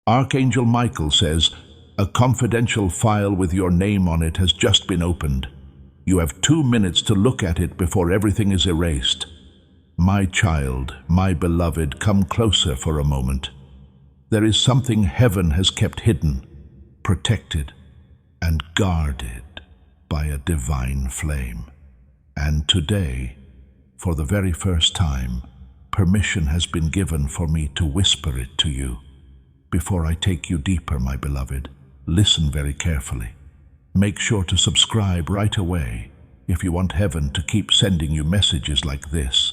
Archangel Michael says, "A confidential file with your name on it has just been opened. You have 2 minutes to look at it before everything is erased." My child, my beloved, come closer for a moment. There is something heaven has kept hidden, protected, and guarded by a divine flame. And today, for the very first time, permission has been given for me to whisper it to you. Before I take you deeper, my beloved, listen very carefully. Make sure to subscribe right away if you want heaven to keep sending you messages like this.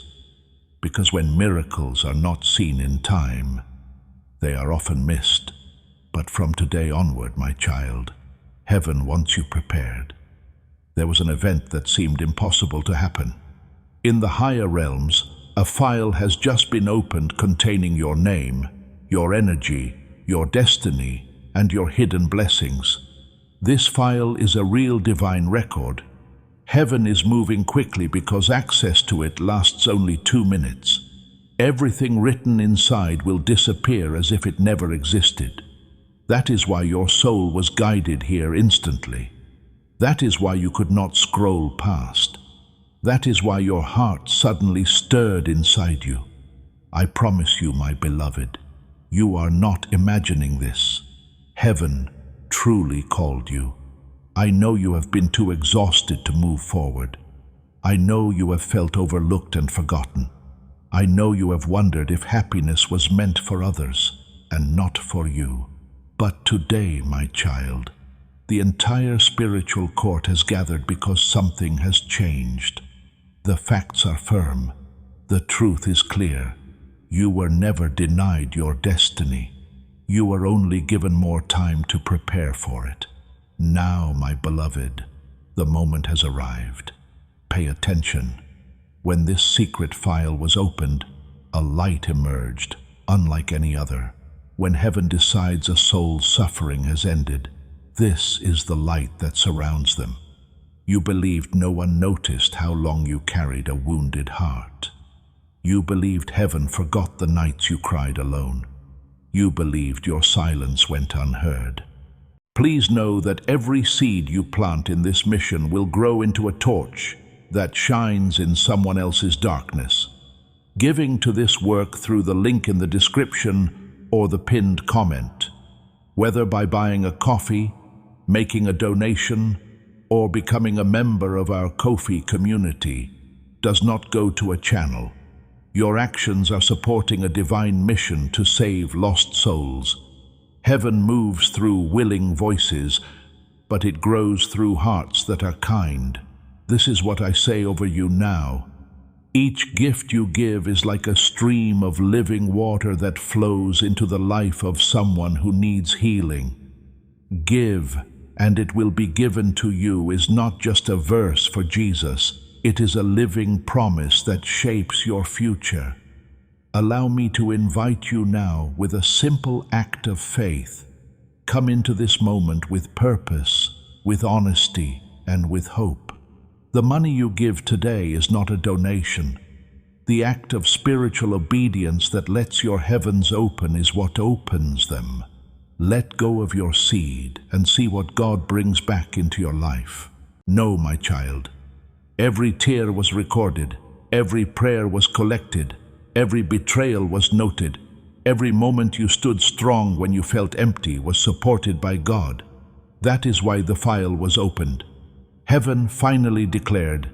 Because when miracles are not seen in time, they are often missed. But from today onward, my child, heaven wants you prepared. There was an event that seemed impossible to happen. In the higher realms, a file has just been opened containing your name, your energy, your destiny, and your hidden blessings. This file is a real divine record. Heaven is moving quickly because access to it lasts only 2 minutes. Everything written inside will disappear as if it never existed. That is why your soul was guided here instantly. That is why you could not scroll past. That is why your heart suddenly stirred inside you. I promise you, my beloved, you are not imagining this. Heaven truly called you. I know you have been too exhausted to move forward. I know you have felt overlooked and forgotten. I know you have wondered if happiness was meant for others and not for you. But today, my child, the entire spiritual court has gathered because something has changed. The facts are firm. The truth is clear. You were never denied your destiny. You were only given more time to prepare for it. Now, my beloved, the moment has arrived. Pay attention. When this secret file was opened, a light emerged, unlike any other. When heaven decides a soul's suffering has ended, this is the light that surrounds them. You believed no one noticed how long you carried a wounded heart. You believed heaven forgot the nights you cried alone. You believed your silence went unheard. Please know that every seed you plant in this mission will grow into a torch that shines in someone else's darkness. Giving to this work through the link in the description or the pinned comment, whether by buying a coffee, making a donation, or becoming a member of our Ko-fi community, does not go to a channel. Your actions are supporting a divine mission to save lost souls. Heaven moves through willing voices, but it grows through hearts that are kind. This is what I say over you now. Each gift you give is like a stream of living water that flows into the life of someone who needs healing. Give, and it will be given to you is not just a verse for Jesus. It is a living promise that shapes your future. Allow me to invite you now with a simple act of faith. Come into this moment with purpose, with honesty, and with hope. The money you give today is not a donation. The act of spiritual obedience that lets your heavens open is what opens them. Let go of your seed and see what God brings back into your life. No, my child. Every tear was recorded, every prayer was collected, every betrayal was noted, every moment you stood strong when you felt empty was supported by God. That is why the file was opened. Heaven finally declared,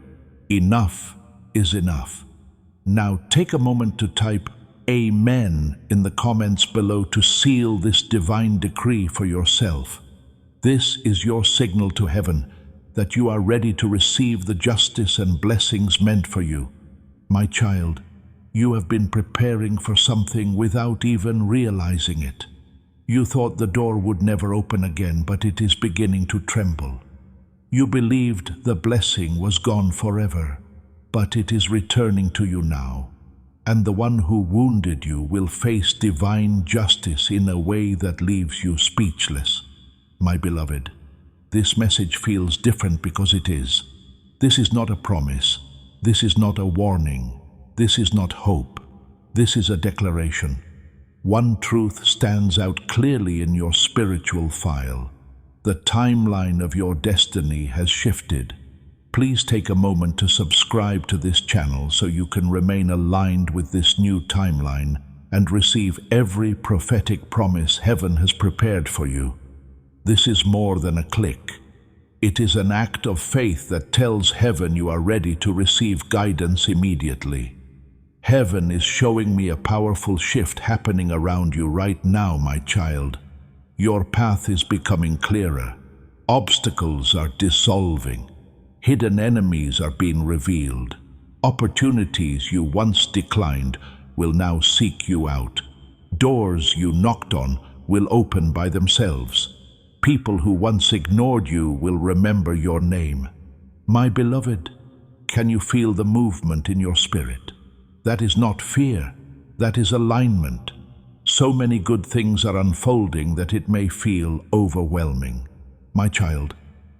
enough is enough. Now take a moment to type Amen in the comments below to seal this divine decree for yourself. This is your signal to heaven that you are ready to receive the justice and blessings meant for you. My child, you have been preparing for something without even realizing it. You thought the door would never open again, but it is beginning to tremble. You believed the blessing was gone forever, but it is returning to you now. And the one who wounded you will face divine justice in a way that leaves you speechless. My beloved, this message feels different because it is. This is not a promise. This is not a warning. This is not hope. This is a declaration. One truth stands out clearly in your spiritual file. The timeline of your destiny has shifted. Please take a moment to subscribe to this channel so you can remain aligned with this new timeline and receive every prophetic promise heaven has prepared for you. This is more than a click. It is an act of faith that tells heaven you are ready to receive guidance immediately. Heaven is showing me a powerful shift happening around you right now, my child. Your path is becoming clearer. Obstacles are dissolving. Hidden enemies are being revealed. Opportunities you once declined will now seek you out. Doors you knocked on will open by themselves. People who once ignored you will remember your name. My beloved, can you feel the movement in your spirit? That is not fear, that is alignment. So many good things are unfolding that it may feel overwhelming. My child,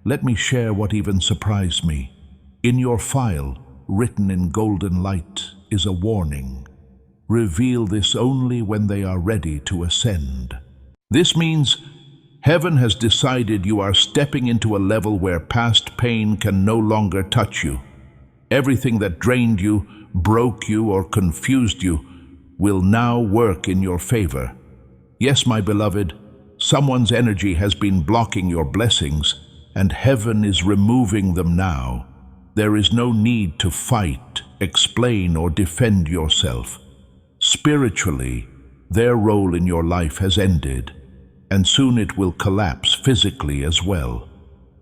let me share what even surprised me. In your file, written in golden light, is a warning. Reveal this only when they are ready to ascend. This means heaven has decided you are stepping into a level where past pain can no longer touch you. Everything that drained you, broke you, or confused you will now work in your favor. Yes, my beloved, someone's energy has been blocking your blessings, and heaven is removing them now. There is no need to fight, explain, or defend yourself. Spiritually, their role in your life has ended, and soon it will collapse physically as well.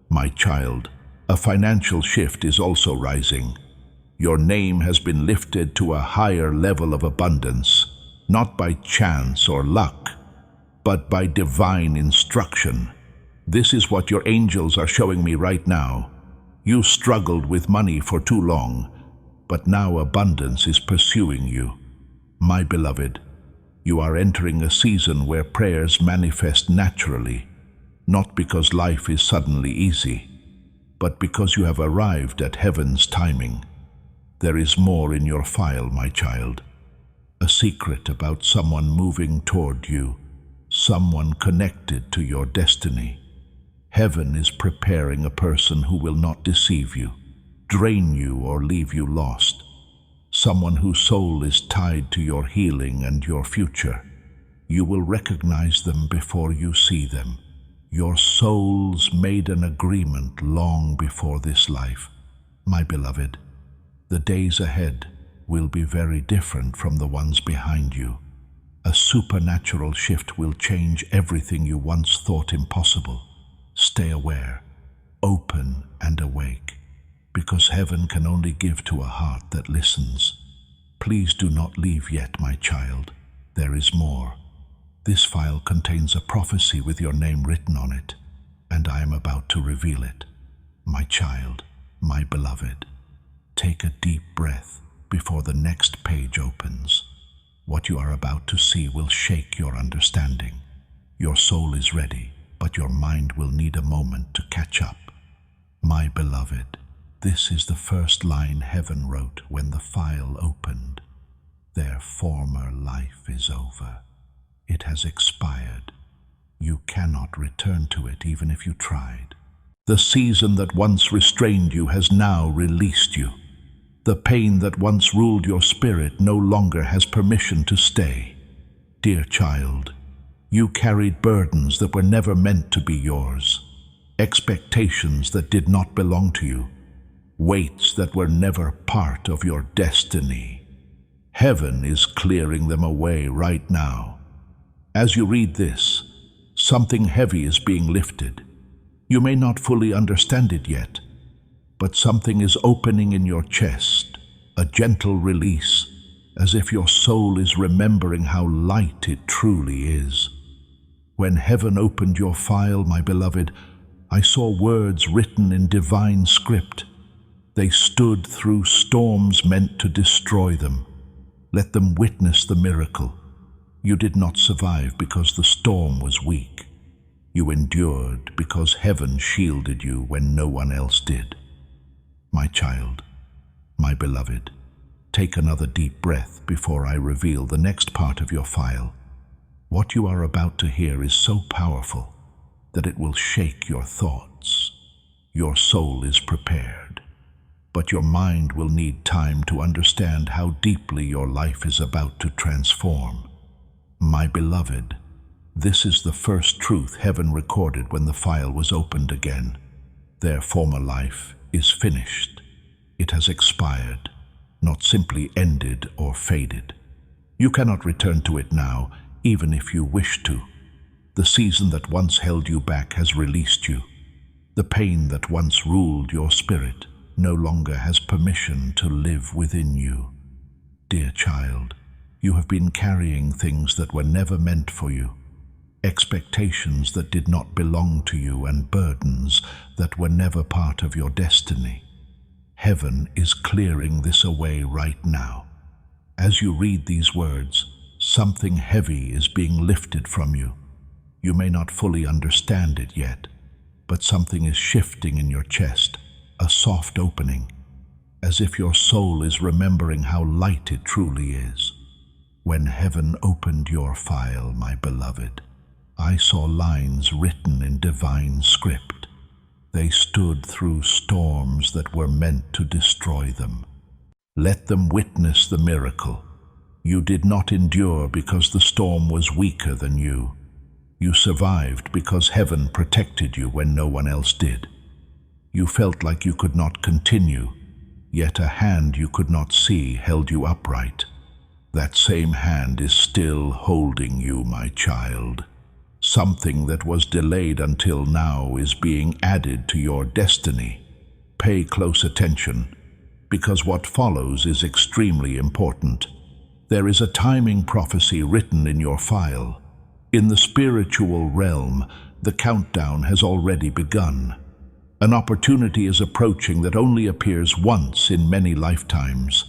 My child, a financial shift is also rising. Your name has been lifted to a higher level of abundance, not by chance or luck, but by divine instruction. This is what your angels are showing me right now. You struggled with money for too long, but now abundance is pursuing you. My beloved, you are entering a season where prayers manifest naturally, not because life is suddenly easy, but because you have arrived at heaven's timing. There is more in your file, my child. A secret about someone moving toward you, someone connected to your destiny. Heaven is preparing a person who will not deceive you, drain you, or leave you lost. Someone whose soul is tied to your healing and your future. You will recognize them before you see them. Your souls made an agreement long before this life. My beloved, the days ahead will be very different from the ones behind you. A supernatural shift will change everything you once thought impossible. Stay aware, open and awake, because heaven can only give to a heart that listens. Please do not leave yet, my child. There is more. This file contains a prophecy with your name written on it, and I am about to reveal it. My child, my beloved, take a deep breath before the next page opens. What you are about to see will shake your understanding. Your soul is ready, but your mind will need a moment to catch up. My beloved, this is the first line heaven wrote when the file opened. Their former life is over. It has expired. You cannot return to it even if you tried. The season that once restrained you has now released you. The pain that once ruled your spirit no longer has permission to stay. Dear child, you carried burdens that were never meant to be yours, expectations that did not belong to you, weights that were never part of your destiny. Heaven is clearing them away right now. As you read this, something heavy is being lifted. You may not fully understand it yet, but something is opening in your chest, a gentle release, as if your soul is remembering how light it truly is. When heaven opened your file, my beloved, I saw words written in divine script. They stood through storms meant to destroy them. Let them witness the miracle. You did not survive because the storm was weak. You endured because heaven shielded you when no one else did. My child, my beloved, take another deep breath before I reveal the next part of your file. What you are about to hear is so powerful that it will shake your thoughts. Your soul is prepared, but your mind will need time to understand how deeply your life is about to transform. My beloved, this is the first truth heaven recorded when the file was opened again. Their former life is finished. It has expired, not simply ended or faded. You cannot return to it now, even if you wish to. The season that once held you back has released you. The pain that once ruled your spirit no longer has permission to live within you. Dear child, you have been carrying things that were never meant for you, expectations that did not belong to you, and burdens that were never part of your destiny. Heaven is clearing this away right now. As you read these words, something heavy is being lifted from you. You may not fully understand it yet, but something is shifting in your chest, a soft opening, as if your soul is remembering how light it truly is. When heaven opened your file, my beloved, I saw lines written in divine script. They stood through storms that were meant to destroy them. Let them witness the miracle. You did not endure because the storm was weaker than you. You survived because heaven protected you when no one else did. You felt like you could not continue, yet a hand you could not see held you upright. That same hand is still holding you, my child. Something that was delayed until now is being added to your destiny. Pay close attention, because what follows is extremely important. There is a timing prophecy written in your file. In the spiritual realm, the countdown has already begun. An opportunity is approaching that only appears once in many lifetimes.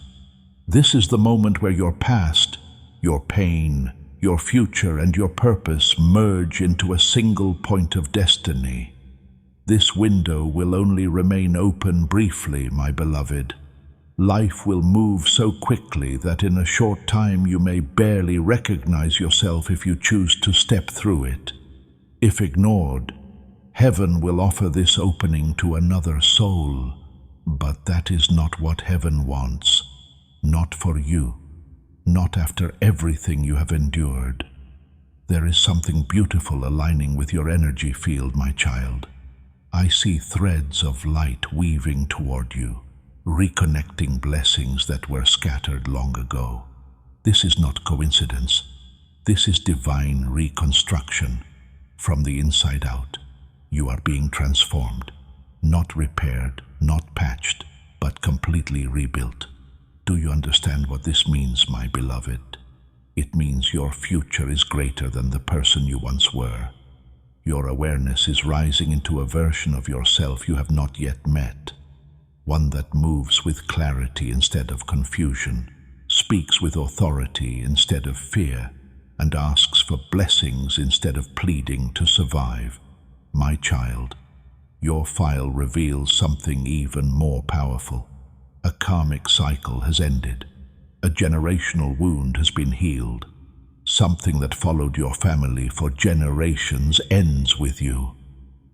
This is the moment where your past, your pain, your future, and your purpose merge into a single point of destiny. This window will only remain open briefly, my beloved. Life will move so quickly that in a short time you may barely recognize yourself if you choose to step through it. If ignored, heaven will offer this opening to another soul, but that is not what heaven wants. Not for you, not after everything you have endured. There is something beautiful aligning with your energy field, my child. I see threads of light weaving toward you, reconnecting blessings that were scattered long ago. This is not coincidence. This is divine reconstruction. From the inside out, you are being transformed, not repaired, not patched, but completely rebuilt. Do you understand what this means, my beloved? It means your future is greater than the person you once were. Your awareness is rising into a version of yourself you have not yet met. One that moves with clarity instead of confusion, speaks with authority instead of fear, and asks for blessings instead of pleading to survive. My child, your file reveals something even more powerful. A karmic cycle has ended. A generational wound has been healed. Something that followed your family for generations ends with you.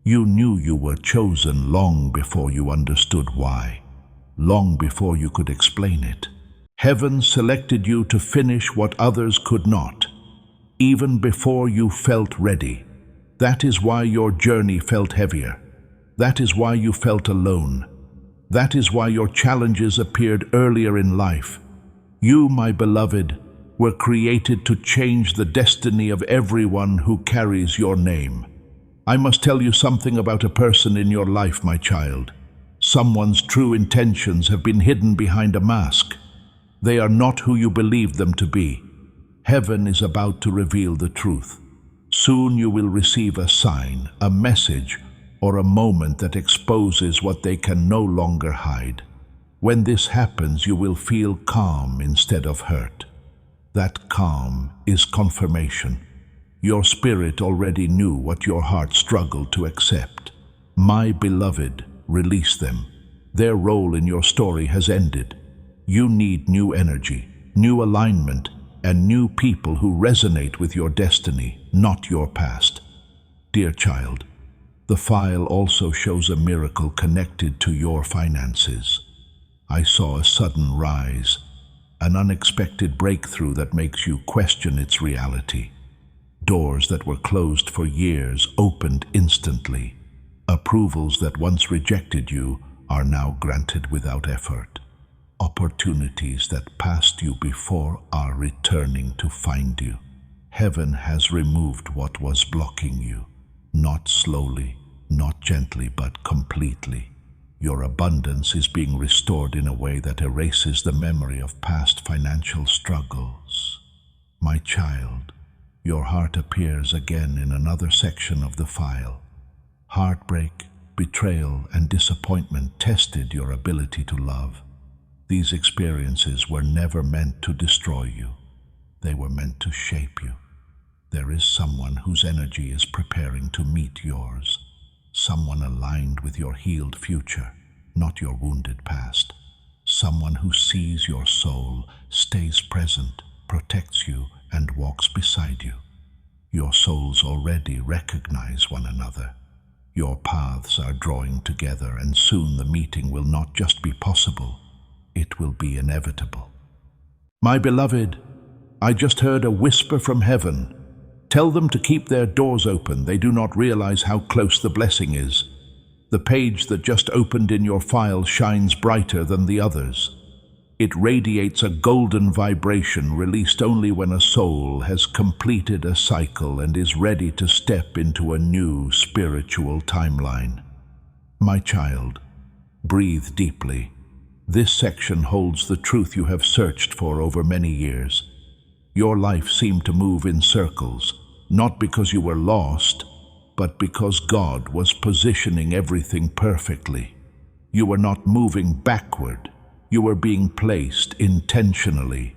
You knew you were chosen long before you understood why, long before you could explain it. Heaven selected you to finish what others could not, even before you felt ready. That is why your journey felt heavier. That is why you felt alone. That is why your challenges appeared earlier in life. You, my beloved, were created to change the destiny of everyone who carries your name. I must tell you something about a person in your life, my child. Someone's true intentions have been hidden behind a mask. They are not who you believed them to be. Heaven is about to reveal the truth. Soon you will receive a sign, a message, or a moment that exposes what they can no longer hide. When this happens, you will feel calm instead of hurt. That calm is confirmation. Your spirit already knew what your heart struggled to accept. My beloved, release them. Their role in your story has ended. You need new energy, new alignment, and new people who resonate with your destiny, not your past. Dear child, the file also shows a miracle connected to your finances. I saw a sudden rise, an unexpected breakthrough that makes you question its reality. Doors that were closed for years opened instantly. Approvals that once rejected you are now granted without effort. Opportunities that passed you before are returning to find you. Heaven has removed what was blocking you, not slowly, not gently, but completely. Your abundance is being restored in a way that erases the memory of past financial struggles. My child, your heart appears again in another section of the file. Heartbreak, betrayal, and disappointment tested your ability to love. These experiences were never meant to destroy you. They were meant to shape you. There is someone whose energy is preparing to meet yours. Someone aligned with your healed future, not your wounded past. Someone who sees your soul, stays present, protects you, and walks beside you. Your souls already recognize one another. Your paths are drawing together, and soon the meeting will not just be possible, it will be inevitable. My beloved, I just heard a whisper from heaven. Tell them to keep their doors open. They do not realize how close the blessing is. The page that just opened in your file shines brighter than the others. It radiates a golden vibration released only when a soul has completed a cycle and is ready to step into a new spiritual timeline. My child, breathe deeply. This section holds the truth you have searched for over many years. Your life seemed to move in circles, not because you were lost, but because God was positioning everything perfectly. You were not moving backward. You were being placed intentionally.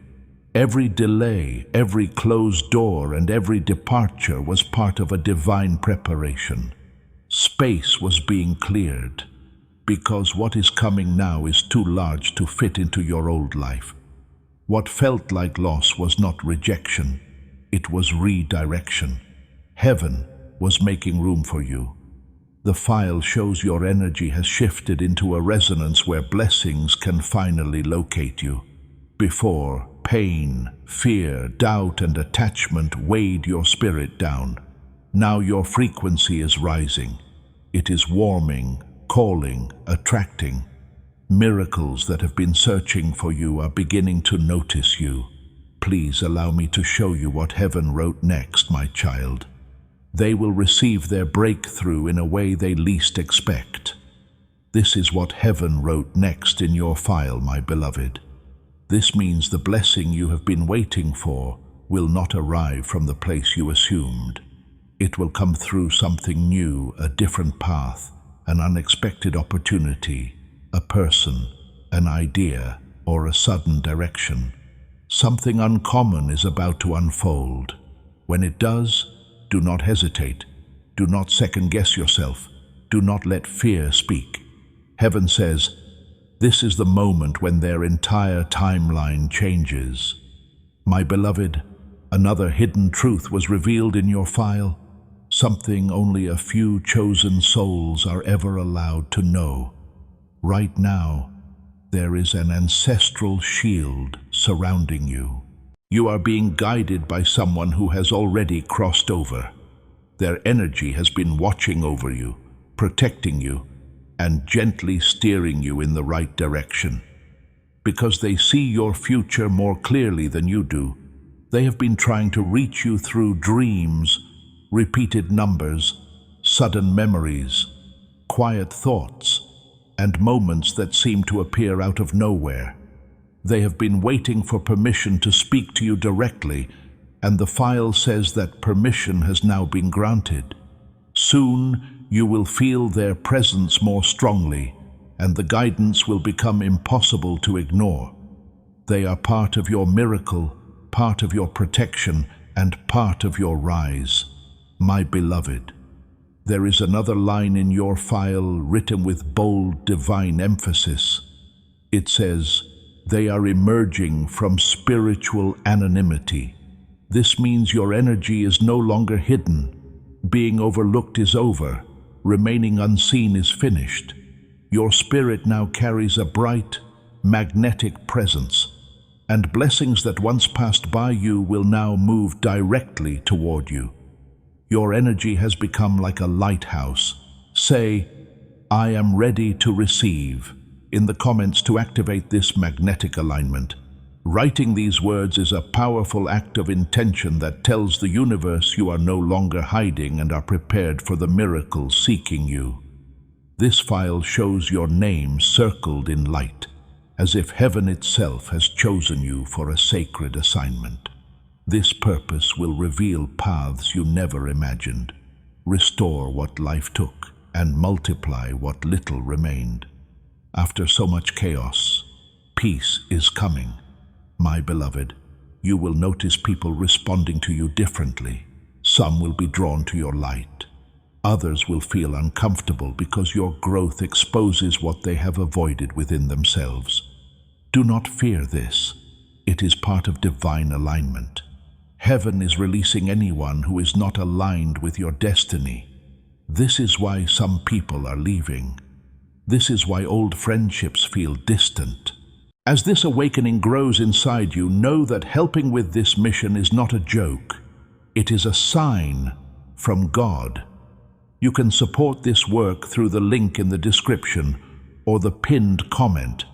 Every delay, every closed door, and every departure was part of a divine preparation. Space was being cleared, because what is coming now is too large to fit into your old life. What felt like loss was not rejection, it was redirection. Heaven was making room for you. The file shows your energy has shifted into a resonance where blessings can finally locate you. Before, pain, fear, doubt, and attachment weighed your spirit down. Now your frequency is rising. It is warming, calling, attracting. Miracles that have been searching for you are beginning to notice you. Please allow me to show you what heaven wrote next, my child. They will receive their breakthrough in a way they least expect. This is what heaven wrote next in your file, my beloved. This means the blessing you have been waiting for will not arrive from the place you assumed. It will come through something new, a different path, an unexpected opportunity, a person, an idea, or a sudden direction. Something uncommon is about to unfold. When it does, do not hesitate. Do not second-guess yourself. Do not let fear speak. Heaven says, this is the moment when their entire timeline changes. My beloved, another hidden truth was revealed in your file, something only a few chosen souls are ever allowed to know. Right now, there is an ancestral shield surrounding you. You are being guided by someone who has already crossed over. Their energy has been watching over you, protecting you, and gently steering you in the right direction. Because they see your future more clearly than you do, they have been trying to reach you through dreams, repeated numbers, sudden memories, quiet thoughts, and moments that seem to appear out of nowhere. They have been waiting for permission to speak to you directly, and the file says that permission has now been granted. Soon, you will feel their presence more strongly, and the guidance will become impossible to ignore. They are part of your miracle, part of your protection, and part of your rise. My beloved, there is another line in your file written with bold divine emphasis. It says, They are emerging from spiritual anonymity. This means your energy is no longer hidden. Being overlooked is over. Remaining unseen is finished. Your spirit now carries a bright, magnetic presence, and blessings that once passed by you will now move directly toward you. Your energy has become like a lighthouse. Say, "I am ready to receive," in the comments to activate this magnetic alignment. Writing these words is a powerful act of intention that tells the universe you are no longer hiding and are prepared for the miracle seeking you. This file shows your name circled in light, as if heaven itself has chosen you for a sacred assignment. This purpose will reveal paths you never imagined, restore what life took, and multiply what little remained. After so much chaos, peace is coming. My beloved, you will notice people responding to you differently. Some will be drawn to your light. Others will feel uncomfortable because your growth exposes what they have avoided within themselves. Do not fear this. It is part of divine alignment. Heaven is releasing anyone who is not aligned with your destiny. This is why some people are leaving. This is why old friendships feel distant. As this awakening grows inside you, know that helping with this mission is not a joke. It is a sign from God. You can support this work through the link in the description or the pinned comment,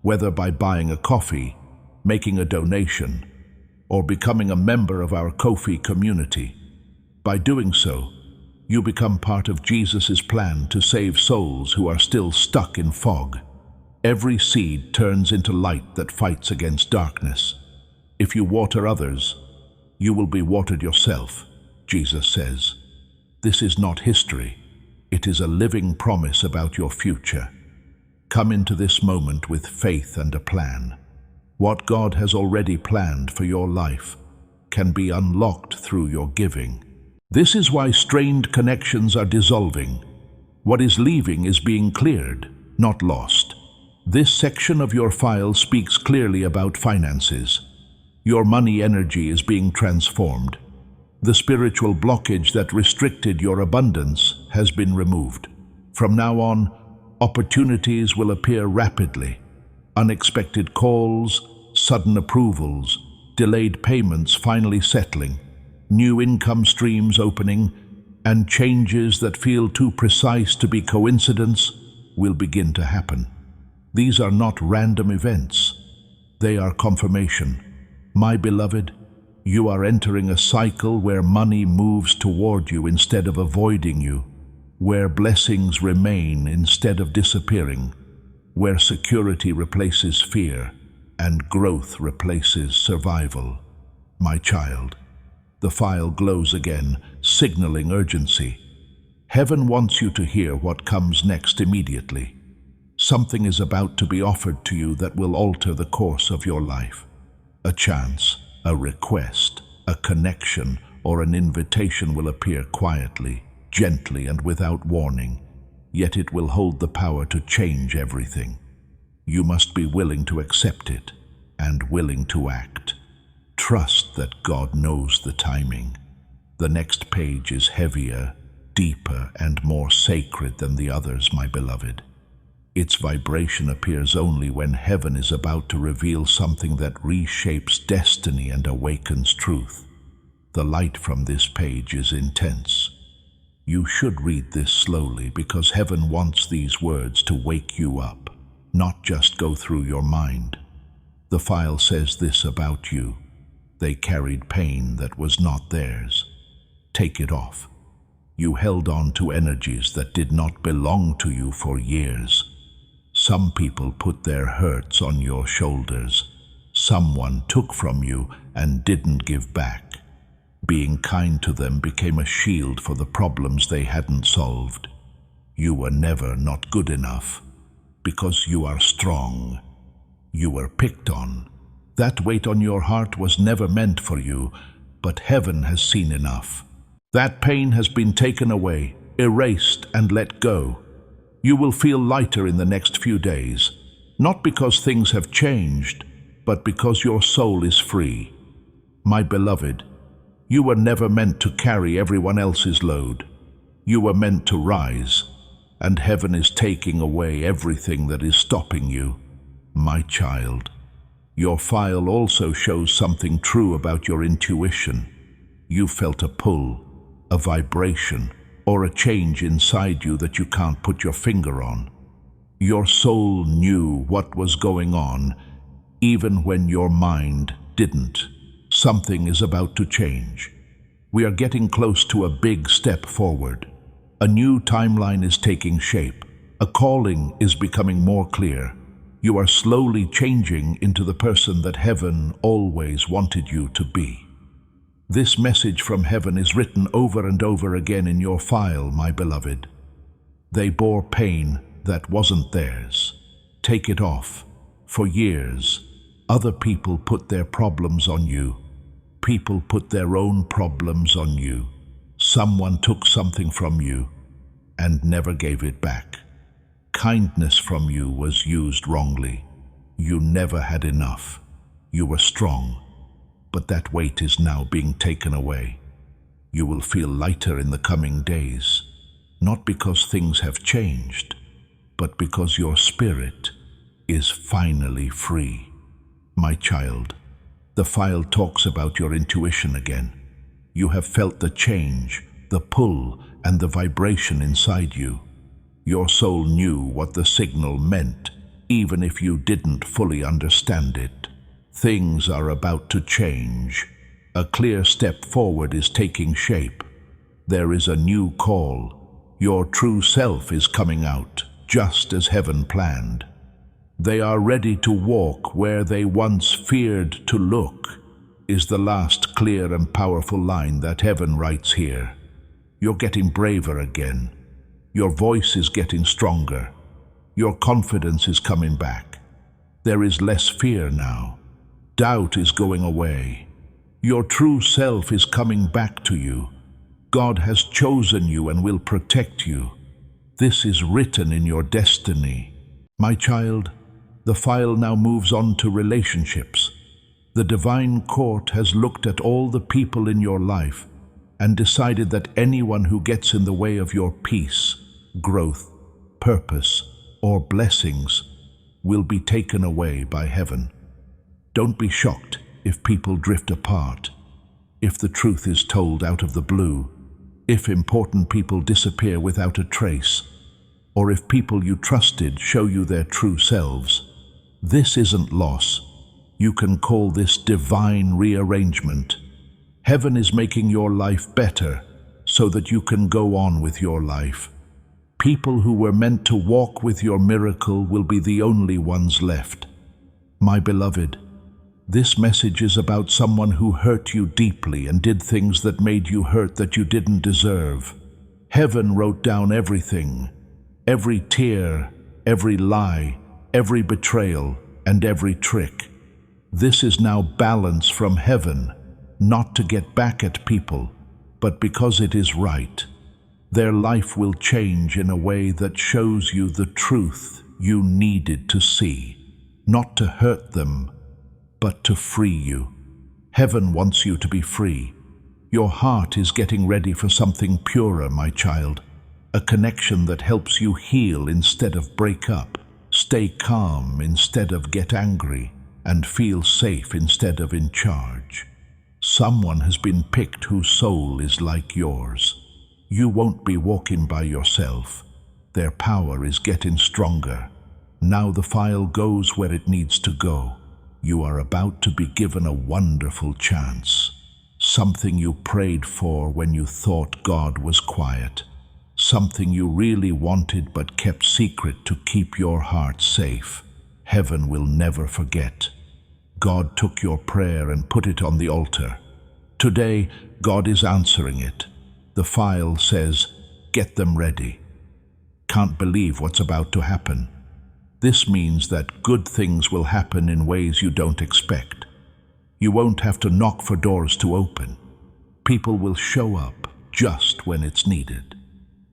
whether by buying a coffee, making a donation, or becoming a member of our Ko-fi community. By doing so, you become part of Jesus' plan to save souls who are still stuck in fog. Every seed turns into light that fights against darkness. If you water others, you will be watered yourself, Jesus says. This is not history. It is a living promise about your future. Come into this moment with faith and a plan. What God has already planned for your life can be unlocked through your giving. This is why strained connections are dissolving. What is leaving is being cleared, not lost. This section of your file speaks clearly about finances. Your money energy is being transformed. The spiritual blockage that restricted your abundance has been removed. From now on, opportunities will appear rapidly. Unexpected calls, sudden approvals, delayed payments finally settling, new income streams opening, and changes that feel too precise to be coincidence will begin to happen. These are not random events. They are confirmation. My beloved, you are entering a cycle where money moves toward you instead of avoiding you, where blessings remain instead of disappearing, where security replaces fear and growth replaces survival. My child, the file glows again, signaling urgency. Heaven wants you to hear what comes next immediately. Something is about to be offered to you that will alter the course of your life. A chance, a request, a connection, or an invitation will appear quietly, gently, and without warning, yet it will hold the power to change everything. You must be willing to accept it and willing to act. Trust that God knows the timing. The next page is heavier, deeper, and more sacred than the others, my beloved. Its vibration appears only when heaven is about to reveal something that reshapes destiny and awakens truth. The light from this page is intense. You should read this slowly because heaven wants these words to wake you up, not just go through your mind. The file says this about you. They carried pain that was not theirs. Take it off. You held on to energies that did not belong to you for years. Some people put their hurts on your shoulders. Someone took from you and didn't give back. Being kind to them became a shield for the problems they hadn't solved. You were never not good enough because you are strong. You were picked on. That weight on your heart was never meant for you, but heaven has seen enough. That pain has been taken away, erased, and let go. You will feel lighter in the next few days. not because things have changed, but because your soul is free. My beloved, you were never meant to carry everyone else's load. You were meant to rise, and heaven is taking away everything that is stopping you. My child, your file also shows something true about your intuition. You felt a pull, a vibration, or a change inside you that you can't put your finger on. Your soul knew what was going on, even when your mind didn't. Something is about to change. We are getting close to a big step forward. A new timeline is taking shape. A calling is becoming more clear. You are slowly changing into the person that heaven always wanted you to be. This message from heaven is written over and over again in your file, my beloved. They bore pain that wasn't theirs. Take it off. For years, other people put their problems on you. People put their own problems on you. Someone took something from you and never gave it back. Kindness from you was used wrongly. You never had enough. You were strong, but that weight is now being taken away. You will feel lighter in the coming days, not because things have changed, but because your spirit is finally free. My child, the file talks about your intuition again. You have felt the change, the pull, and the vibration inside you. Your soul knew what the signal meant, even if you didn't fully understand it. Things are about to change. A clear step forward is taking shape. There is a new call. Your true self is coming out, just as heaven planned. They are ready to walk where they once feared to look, is the last clear and powerful line that heaven writes here. You're getting braver again. Your voice is getting stronger. Your confidence is coming back. There is less fear now. Doubt is going away. Your true self is coming back to you. God has chosen you and will protect you. This is written in your destiny. My child, the file now moves on to relationships. The divine court has looked at all the people in your life and decided that anyone who gets in the way of your peace, growth, purpose, or blessings will be taken away by heaven. Don't be shocked if people drift apart, if the truth is told out of the blue, if important people disappear without a trace, or if people you trusted show you their true selves. This isn't loss. You can call this divine rearrangement. Heaven is making your life better so that you can go on with your life. People who were meant to walk with your miracle will be the only ones left. My beloved, this message is about someone who hurt you deeply and did things that made you hurt that you didn't deserve. Heaven wrote down everything, every tear, every lie, every betrayal, and every trick. This is now balance from heaven, not to get back at people, but because it is right. Their life will change in a way that shows you the truth you needed to see, not to hurt them, but to free you. Heaven wants you to be free. Your heart is getting ready for something purer, my child, a connection that helps you heal instead of break up, stay calm instead of get angry, and feel safe instead of in charge. Someone has been picked whose soul is like yours. You won't be walking by yourself. Their power is getting stronger. Now the file goes where it needs to go. You are about to be given a wonderful chance. Something you prayed for when you thought God was quiet. Something you really wanted but kept secret to keep your heart safe. Heaven will never forget. God took your prayer and put it on the altar. Today, God is answering it. The file says, get them ready. Can't believe what's about to happen. This means that good things will happen in ways you don't expect. You won't have to knock for doors to open. People will show up just when it's needed.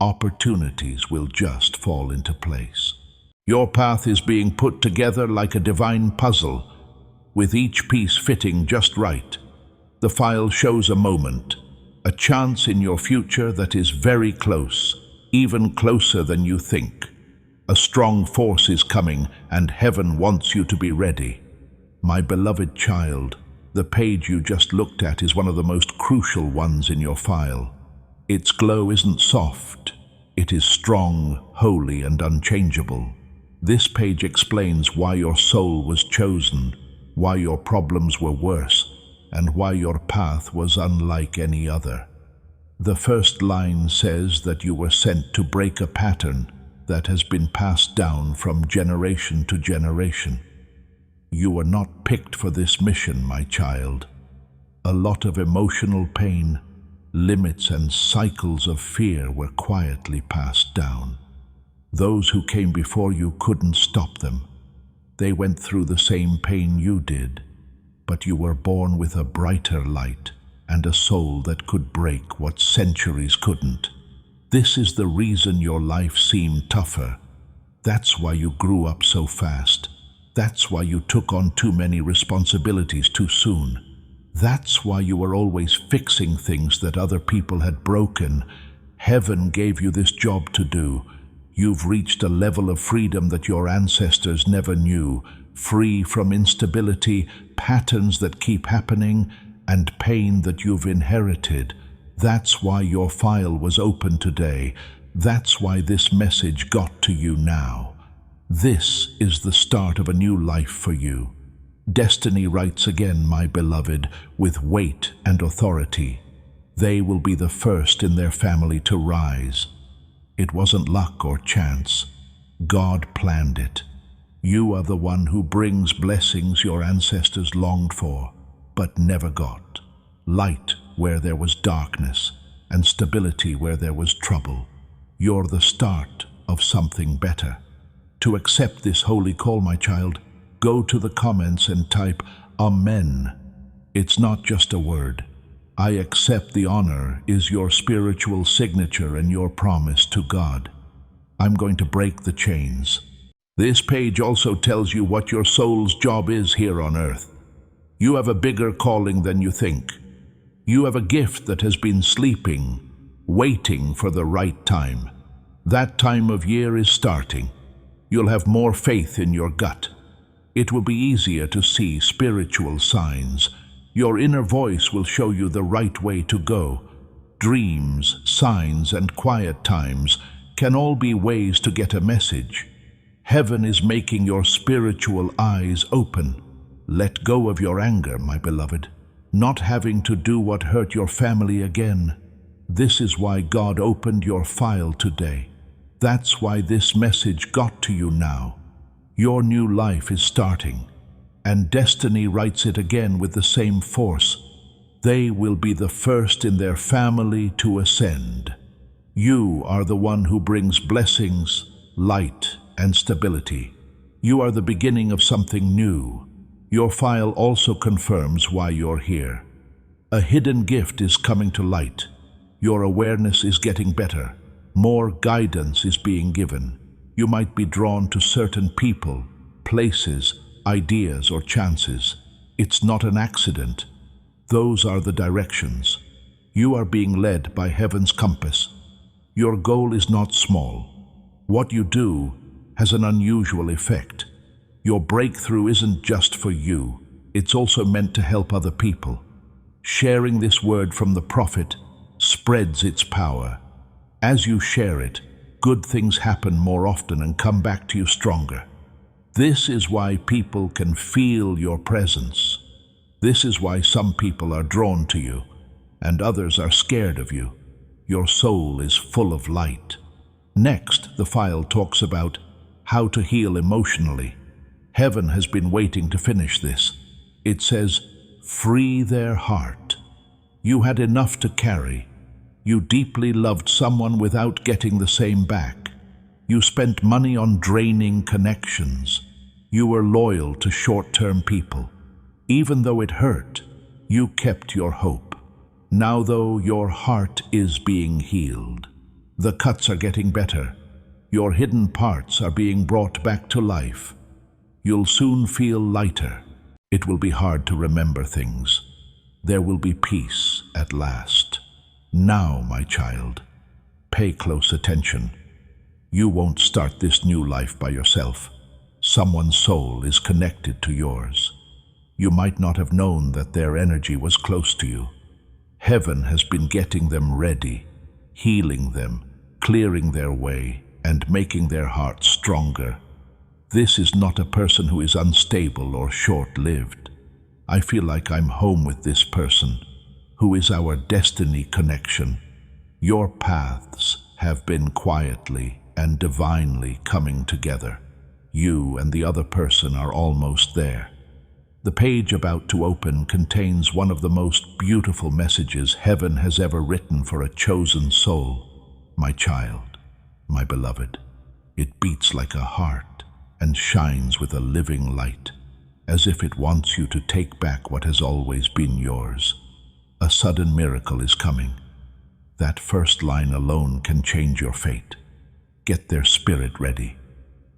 Opportunities will just fall into place. Your path is being put together like a divine puzzle, with each piece fitting just right. The file shows a moment, a chance in your future that is very close, even closer than you think. A strong force is coming, and heaven wants you to be ready. My beloved child, the page you just looked at is one of the most crucial ones in your file. Its glow isn't soft. It is strong, holy, and unchangeable. This page explains why your soul was chosen, why your problems were worse, and why your path was unlike any other. The first line says that you were sent to break a pattern that has been passed down from generation to generation. You were not picked for this mission, my child. A lot of emotional pain, limits, and cycles of fear were quietly passed down. Those who came before you couldn't stop them. They went through the same pain you did, but you were born with a brighter light and a soul that could break what centuries couldn't. This is the reason your life seemed tougher. That's why you grew up so fast. That's why you took on too many responsibilities too soon. That's why you were always fixing things that other people had broken. Heaven gave you this job to do. You've reached a level of freedom that your ancestors never knew, free from instability, patterns that keep happening, and pain that you've inherited. That's why your file was open today. That's why this message got to you now. This is the start of a new life for you. Destiny writes again, my beloved, with weight and authority. They will be the first in their family to rise. It wasn't luck or chance. God planned it. You are the one who brings blessings your ancestors longed for, but never got. Light where there was darkness, and stability where there was trouble. You're the start of something better. To accept this holy call, my child, go to the comments and type Amen. It's not just a word. I accept the honor is your spiritual signature and your promise to God. I'm going to break the chains. This page also tells you what your soul's job is here on earth. You have a bigger calling than you think. You have a gift that has been sleeping, waiting for the right time. That time of year is starting. You'll have more faith in your gut. It will be easier to see spiritual signs. Your inner voice will show you the right way to go. Dreams, signs, and quiet times can all be ways to get a message. Heaven is making your spiritual eyes open. Let go of your anger, my beloved. Not having to do what hurt your family again. This is why God opened your file today. That's why this message got to you now. Your new life is starting, and destiny writes it again with the same force. They will be the first in their family to ascend. You are the one who brings blessings, light, and stability. You are the beginning of something new. Your file also confirms why you're here. A hidden gift is coming to light. Your awareness is getting better. More guidance is being given. You might be drawn to certain people, places, ideas, or chances. It's not an accident. Those are the directions. You are being led by heaven's compass. Your goal is not small. What you do has an unusual effect. Your breakthrough isn't just for you. It's also meant to help other people. Sharing this word from the prophet spreads its power. As you share it, good things happen more often and come back to you stronger. This is why people can feel your presence. This is why some people are drawn to you, and others are scared of you. Your soul is full of light. Next, the file talks about how to heal emotionally. Heaven has been waiting to finish this. It says, free their heart. You had enough to carry. You deeply loved someone without getting the same back. You spent money on draining connections. You were loyal to short-term people. Even though it hurt, you kept your hope. Now, though, your heart is being healed. The cuts are getting better. Your hidden parts are being brought back to life. You'll soon feel lighter. It will be hard to remember things. There will be peace at last. Now, my child, pay close attention. You won't start this new life by yourself. Someone's soul is connected to yours. You might not have known that their energy was close to you. Heaven has been getting them ready, healing them, clearing their way, and making their hearts stronger. This is not a person who is unstable or short-lived. I feel like I'm home with this person, who is our destiny connection. Your paths have been quietly and divinely coming together. You and the other person are almost there. The page about to open contains one of the most beautiful messages heaven has ever written for a chosen soul. My child, my beloved, it beats like a heart and shines with a living light, as if it wants you to take back what has always been yours. A sudden miracle is coming. That first line alone can change your fate. Get their spirit ready.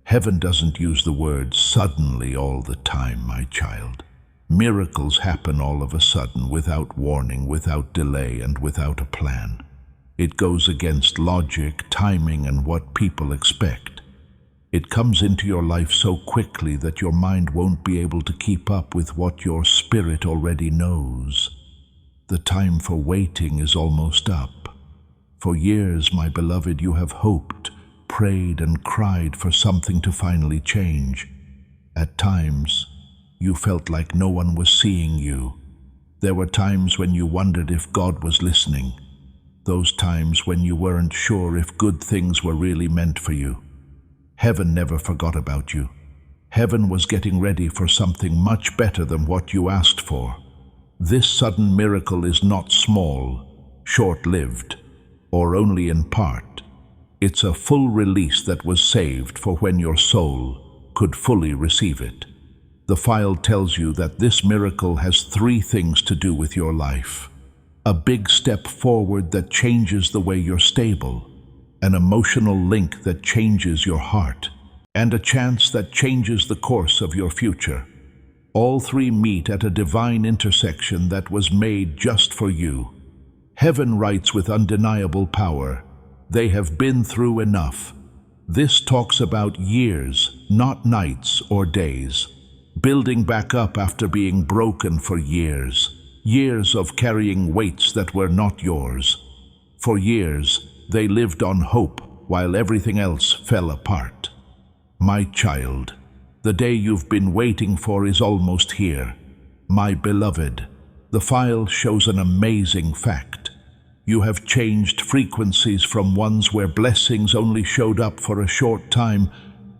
Heaven doesn't use the word suddenly all the time, my child. Miracles happen all of a sudden, without warning, without delay, and without a plan. It goes against logic, timing, and what people expect. It comes into your life so quickly that your mind won't be able to keep up with what your spirit already knows. The time for waiting is almost up. For years, my beloved, you have hoped, prayed, and cried for something to finally change. At times, you felt like no one was seeing you. There were times when you wondered if God was listening. Those times when you weren't sure if good things were really meant for you. Heaven never forgot about you. Heaven was getting ready for something much better than what you asked for. This sudden miracle is not small, short-lived, or only in part. It's a full release that was saved for when your soul could fully receive it. The file tells you that this miracle has 3 things to do with your life. A big step forward that changes the way you're stable, an emotional link that changes your heart, and a chance that changes the course of your future. All 3 meet at a divine intersection that was made just for you. Heaven writes with undeniable power, "They have been through enough." This talks about years, not nights or days. Building back up after being broken for years. Years of carrying weights that were not yours. For years, they lived on hope while everything else fell apart. My child, the day you've been waiting for is almost here. My beloved, the file shows an amazing fact. You have changed frequencies from ones where blessings only showed up for a short time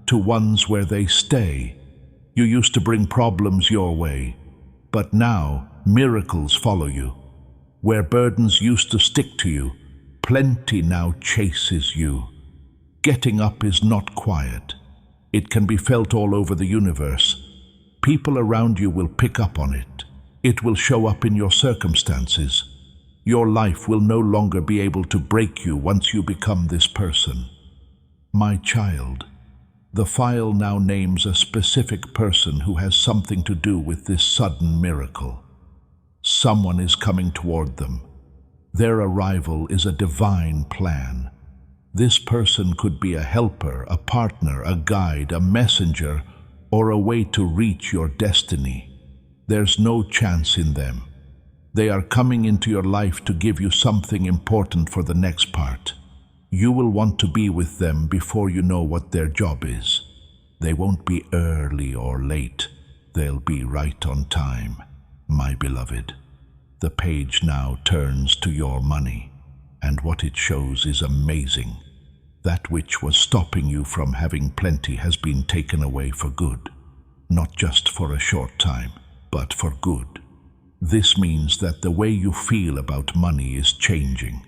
to ones where they stay. You used to bring problems your way, but now miracles follow you. Where burdens used to stick to you, plenty now chases you. Getting up is not quiet. It can be felt all over the universe. People around you will pick up on it. It will show up in your circumstances. Your life will no longer be able to break you once you become this person. My child, the file now names a specific person who has something to do with this sudden miracle. Someone is coming toward them. Their arrival is a divine plan. This person could be a helper, a partner, a guide, a messenger, or a way to reach your destiny. There's no chance in them. They are coming into your life to give you something important for the next part. You will want to be with them before you know what their job is. They won't be early or late. They'll be right on time, my beloved. The page now turns to your money, and what it shows is amazing. That which was stopping you from having plenty has been taken away for good. Not just for a short time, but for good. This means that the way you feel about money is changing.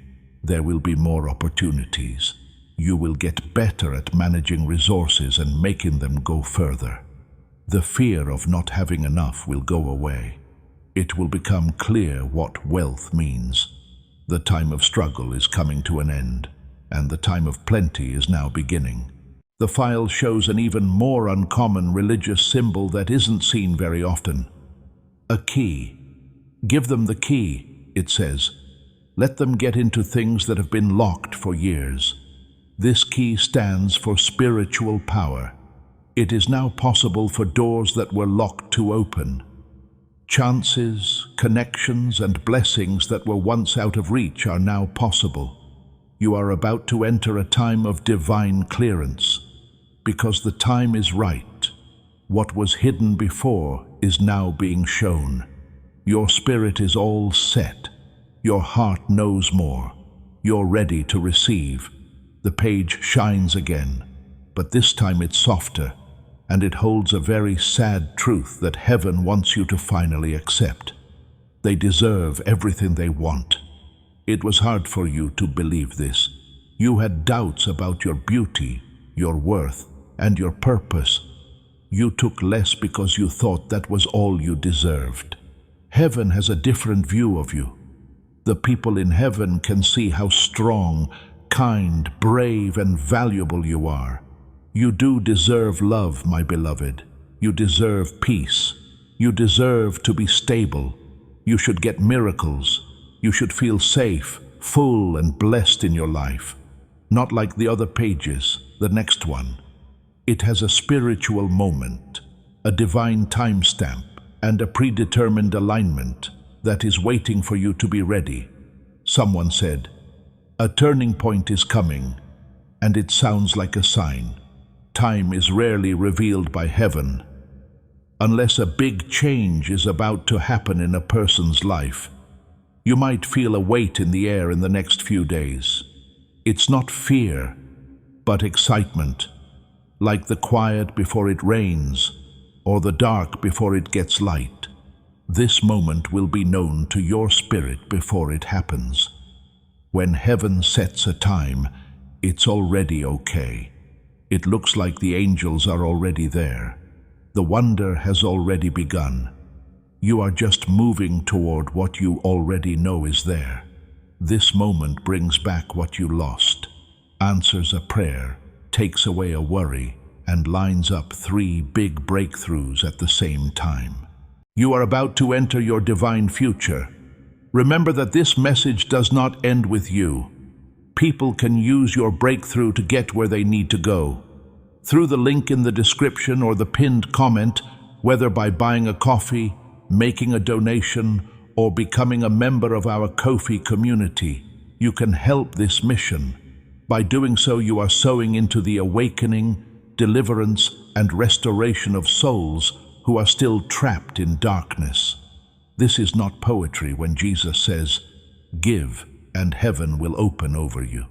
There will be more opportunities. You will get better at managing resources and making them go further. The fear of not having enough will go away. It will become clear what wealth means. The time of struggle is coming to an end. and the time of plenty is now beginning. The file shows an even more uncommon religious symbol that isn't seen very often. A key. Give them the key, it says. Let them get into things that have been locked for years. This key stands for spiritual power. It is now possible for doors that were locked to open. Chances, connections, and blessings that were once out of reach are now possible. You are about to enter a time of divine clearance, because the time is right. What was hidden before is now being shown. Your spirit is all set. Your heart knows more. You're ready to receive. The page shines again, but this time it's softer, and it holds a very sad truth that heaven wants you to finally accept. They deserve everything they want. It was hard for you to believe this. You had doubts about your beauty, your worth, and your purpose. You took less because you thought that was all you deserved. Heaven has a different view of you. The people in heaven can see how strong, kind, brave, and valuable you are. You do deserve love, my beloved. You deserve peace. You deserve to be stable. You should get miracles. You should feel safe, full, and blessed in your life. Not like the other pages, the next one. It has a spiritual moment, a divine timestamp, and a predetermined alignment that is waiting for you to be ready. Someone said, "A turning point is coming," and it sounds like a sign. Time is rarely revealed by heaven, unless a big change is about to happen in a person's life. You might feel a weight in the air in the next few days. It's not fear, but excitement, like the quiet before it rains, or the dark before it gets light. This moment will be known to your spirit before it happens. When heaven sets a time, it's already okay. It looks like the angels are already there. The wonder has already begun. You are just moving toward what you already know is there. This moment brings back what you lost, answers a prayer, takes away a worry, and lines up 3 big breakthroughs at the same time. You are about to enter your divine future. Remember that this message does not end with you. People can use your breakthrough to get where they need to go. Through the link in the description or the pinned comment, whether by buying a coffee, making a donation, or becoming a member of our Ko-fi community, you can help this mission. By doing so, you are sowing into the awakening, deliverance, and restoration of souls who are still trapped in darkness. This is not poetry when Jesus says, "Give, and heaven will open over you."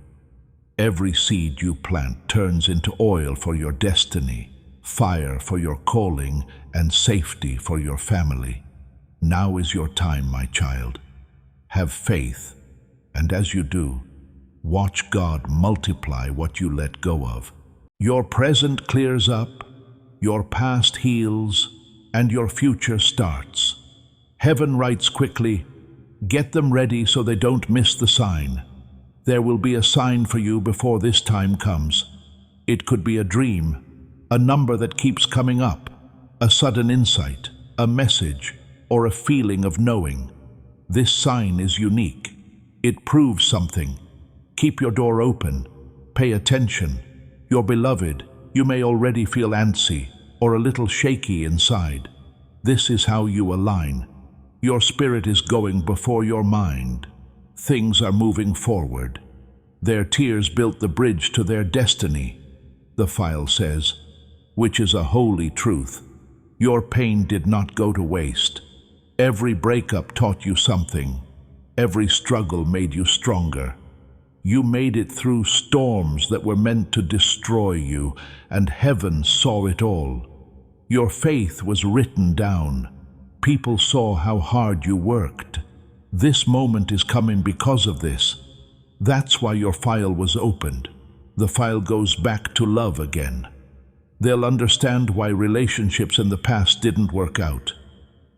Every seed you plant turns into oil for your destiny, fire for your calling, and safety for your family. Now is your time, my child. Have faith, and as you do, watch God multiply what you let go of. Your present clears up, your past heals, and your future starts. Heaven writes quickly, "Get them ready so they don't miss the sign." There will be a sign for you before this time comes. It could be a dream, a number that keeps coming up, a sudden insight, a message, or a feeling of knowing. This sign is unique. It proves something. Keep your door open. Pay attention. Your beloved, you may already feel antsy or a little shaky inside. This is how you align. Your spirit is going before your mind. Things are moving forward. Their tears built the bridge to their destiny, the file says, which is a holy truth. Your pain did not go to waste. Every breakup taught you something. Every struggle made you stronger. You made it through storms that were meant to destroy you, and heaven saw it all. Your faith was written down. People saw how hard you worked. This moment is coming because of this. That's why your file was opened. The file goes back to love again. They'll understand why relationships in the past didn't work out.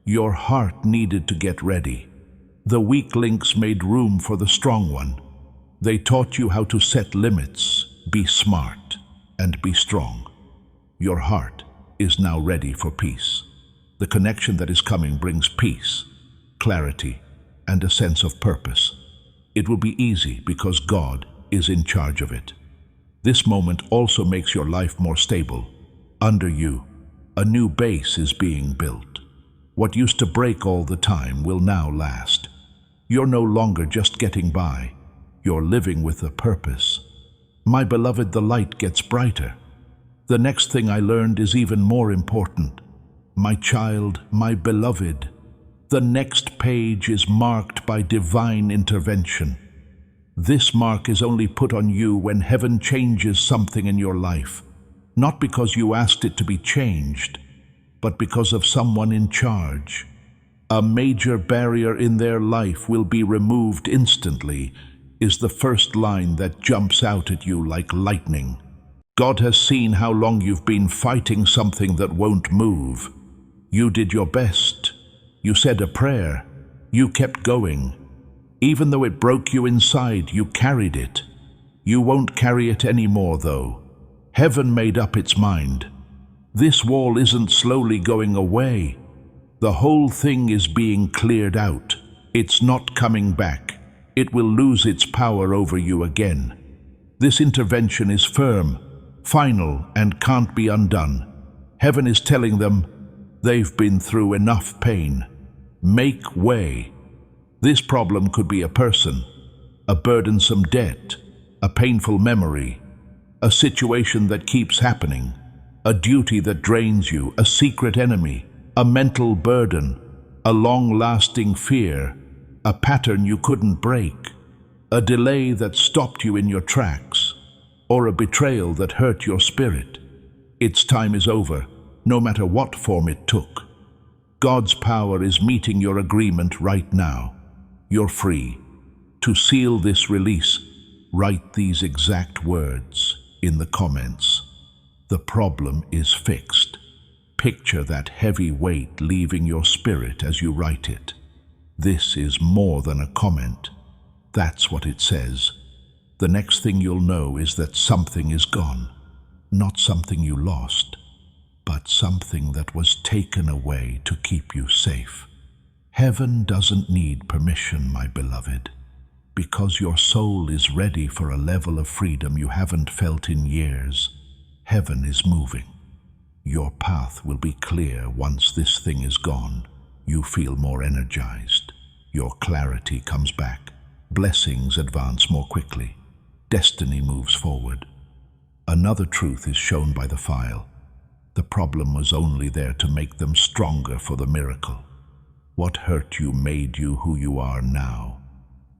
Your heart needed to get ready. The weak links made room for the strong one. They taught you how to set limits, be smart, and be strong. Your heart is now ready for peace. The connection that is coming brings peace, clarity, and a sense of purpose. It will be easy because God is in charge of it. This moment also makes your life more stable. Under you, a new base is being built. What used to break all the time will now last. You're no longer just getting by. You're living with a purpose. My beloved, the light gets brighter. The next thing I learned is even more important. My child, my beloved, the next page is marked by divine intervention. This mark is only put on you when heaven changes something in your life, not because you asked it to be changed, but because of someone in charge. A major barrier in their life will be removed instantly, is the first line that jumps out at you like lightning. God has seen how long you've been fighting something that won't move. You did your best. You said a prayer. You kept going. Even though it broke you inside, you carried it. You won't carry it anymore, though. Heaven made up its mind. This wall isn't slowly going away. The whole thing is being cleared out. It's not coming back. It will lose its power over you again. This intervention is firm, final, and can't be undone. Heaven is telling them they've been through enough pain. Make way. This problem could be a person, a burdensome debt, a painful memory, a situation that keeps happening, a duty that drains you, a secret enemy, a mental burden, a long-lasting fear, a pattern you couldn't break, a delay that stopped you in your tracks, or a betrayal that hurt your spirit. Its time is over, no matter what form it took. God's power is meeting your agreement right now. You're free. To seal this release, write these exact words in the comments. The problem is fixed. Picture that heavy weight leaving your spirit as you write it. This is more than a comment. That's what it says. The next thing you'll know is that something is gone. Not something you lost, but something that was taken away to keep you safe. Heaven doesn't need permission, my beloved, because your soul is ready for a level of freedom you haven't felt in years. Heaven is moving. Your path will be clear once this thing is gone. You feel more energized. Your clarity comes back. Blessings advance more quickly. Destiny moves forward. Another truth is shown by the file. The problem was only there to make them stronger for the miracle. What hurt you made you who you are now.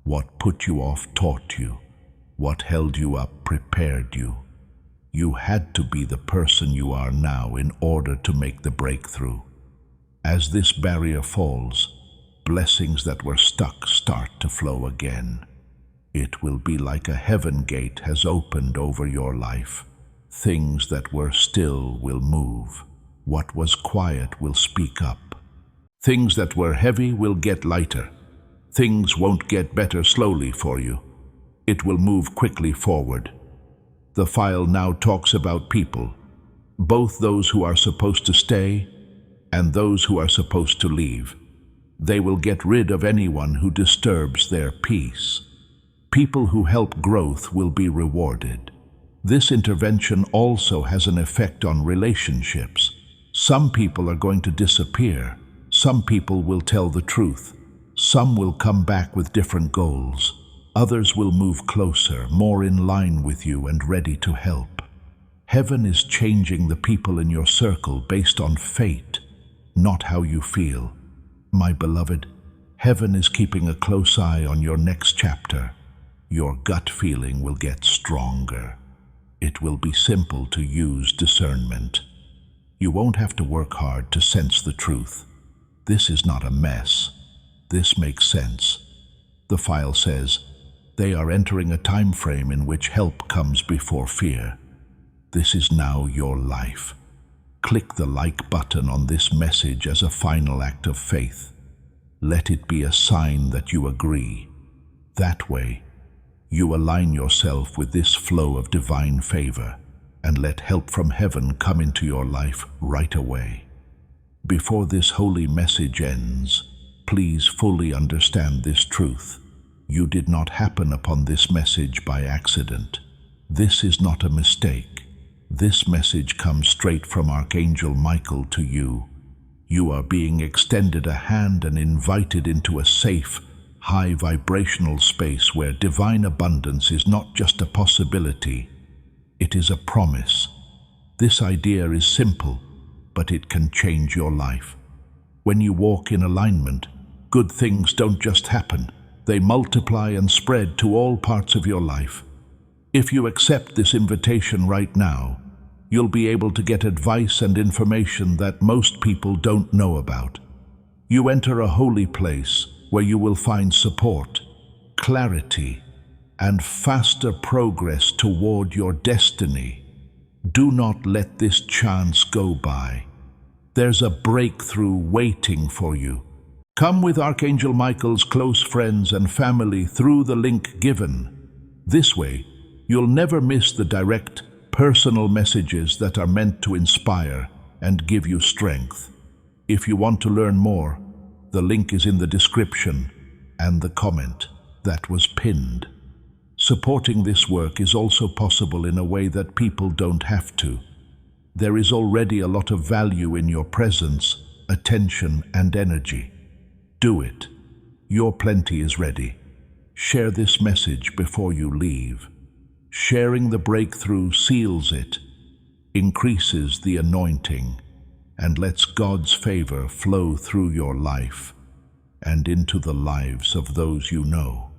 What put you off taught you. What held you up prepared you. You had to be the person you are now in order to make the breakthrough. As this barrier falls, blessings that were stuck start to flow again. It will be like a heaven gate has opened over your life. Things that were still will move. What was quiet will speak up. Things that were heavy will get lighter. Things won't get better slowly for you. It will move quickly forward. The file now talks about people, both those who are supposed to stay and those who are supposed to leave. They will get rid of anyone who disturbs their peace. People who help growth will be rewarded. This intervention also has an effect on relationships. Some people are going to disappear. Some people will tell the truth. Some will come back with different goals. Others will move closer, more in line with you and ready to help. Heaven is changing the people in your circle based on fate, not how you feel. My beloved, heaven is keeping a close eye on your next chapter. Your gut feeling will get stronger. It will be simple to use discernment. You won't have to work hard to sense the truth. This is not a mess. This makes sense. The file says, they are entering a time frame in which help comes before fear. This is now your life. Click the like button on this message as a final act of faith. Let it be a sign that you agree. That way, You align yourself with this flow of divine favor and let help from heaven come into your life right away. Before this holy message ends, please fully understand this truth. You did not happen upon this message by accident. This is not a mistake. This message comes straight from Archangel Michael to you. You are being extended a hand and invited into a safe, high vibrational space where divine abundance is not just a possibility, it is a promise. This idea is simple, but it can change your life. When you walk in alignment, good things don't just happen. They multiply and spread to all parts of your life. If you accept this invitation right now, you'll be able to get advice and information that most people don't know about. You enter a holy place where you will find support, clarity, and faster progress toward your destiny. Do not let this chance go by. There's a breakthrough waiting for you. Come with Archangel Michael's close friends and family through the link given. This way, you'll never miss the direct, personal messages that are meant to inspire and give you strength. If you want to learn more, the link is in the description and the comment that was pinned. Supporting this work is also possible in a way that people don't have to. There is already a lot of value in your presence, attention, and energy. Do it. Your plenty is ready. Share this message before you leave. Sharing the breakthrough seals it, increases the anointing, and lets God's favor flow through your life and into the lives of those you know.